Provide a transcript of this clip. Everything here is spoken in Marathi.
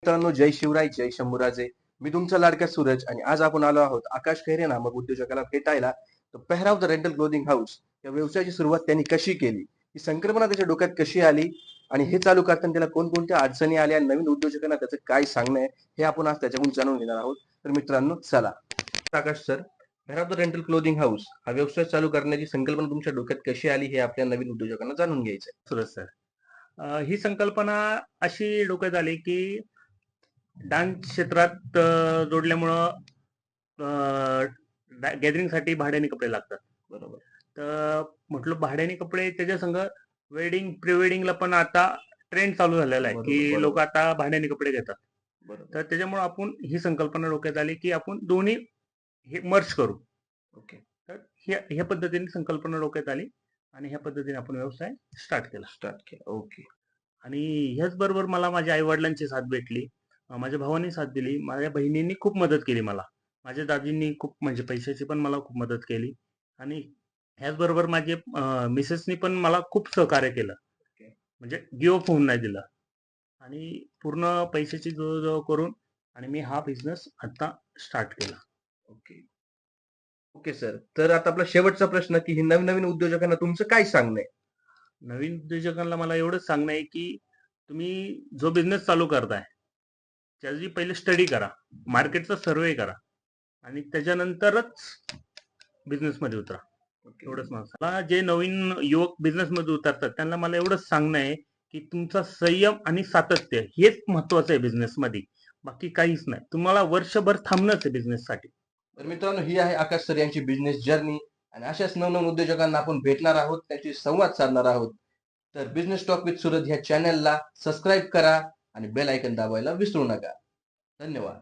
मित्रांनो, जय शिवराय, जय शंभूराजे. मी तुमचा लाडका सूरज आणि आज आपण आलो आहोत आकाश खैरे नामक उद्योजकाला भेटायला. तर पेहराव द रेंटल क्लोथिंग हाऊस या व्यवसायाची सुरुवात त्यांनी कशी केली, ही संकल्पना त्याच्या डोक्यात कशी आली आणि हे चालू करताना त्याला कोणकोणत्या अडचणी आल्या आणि नवीन उद्योजकांना त्याचं काय सांगणं आहे हे आपण आज त्याच्याकडून जाणून घेणार आहोत. तर मित्रांनो चला. आकाश सर, पेहराव द रेंटल क्लोथिंग हाऊस हा व्यवसाय चालू करण्याची संकल्पना तुमच्या डोक्यात कशी आली हे आपल्या नवीन उद्योजकांना जाणून घ्यायचं आहे. सुरज सर, ही संकल्पना अशी डोक्यात आली की डान्स क्षेत्रात जोडल्यामुळं गॅदरिंगसाठी भाड्याने कपडे लागतात. बरोबर. तर म्हटलं भाड्याने कपडे त्याच्या संग वेडिंग प्री वेडिंगला पण आता ट्रेंड चालू झालेला आहे बरोबर, की बरोबर. लोक आता भाड्याने कपडे घेतात. बरोबर. तर त्याच्यामुळे आपण ही संकल्पना डोक्यात आली की आपण दोन्ही हे मर्ज करू. ओके. तर ह्या पद्धतीने संकल्पना डोक्यात आली आणि ह्या पद्धतीने आपण व्यवसाय स्टार्ट केला. ओके. आणि ह्याच बरोबर मला माझ्या आई वडिलांची साथ भेटली, माझ्या भावानी साथ दिली, माझ्या बहिणींनी खूप मदत केली मला, माझ्या दाजींनी खूप म्हणजे पैशाची पण मला खूप मदत केली आणि ह्याचबरोबर माझे मिसेसनी पण मला खूप सहकार्य केलं. म्हणजे गिव्ह अप होऊन नाही दिलं आणि पूर्ण पैशाची जवळजवळ करून आणि मी हा बिझनेस आता स्टार्ट केला. ओके. Okay sir. तर आता आपला शेवटचा प्रश्न की हे नवीन उद्योजकांना तुमचं काय सांगणं आहे? नवीन उद्योजकांना मला एवढंच सांगणं आहे की तुम्ही जो बिझनेस चालू करताय त्याची पहिले स्टडी करा, मार्केटचा सर्वे करा आणि त्याच्यानंतरच बिझनेसमध्ये उतरा. एवढंच मला जे नवीन युवक बिझनेसमध्ये उतरतात त्यांना मला एवढंच सांगणं आहे की तुमचा संयम आणि सातत्य हेच महत्वाचं आहे बिझनेसमध्ये, बाकी काहीच नाही. तुम्हाला वर्षभर थांबणंच आहे बिझनेससाठी. तर मित्रांनो, ही आहे आकाश सर यांची बिझनेस जर्नी आणि अशाच नवनवीन उद्योजकांना आपण भेटणार आहोत, त्यांची संवाद साधणार आहोत. तर बिझनेस टॉक विथ सूरज ह्या चॅनलला सबस्क्राईब करा आणि बेल आयकन दाबायला विसरू नका. धन्यवाद.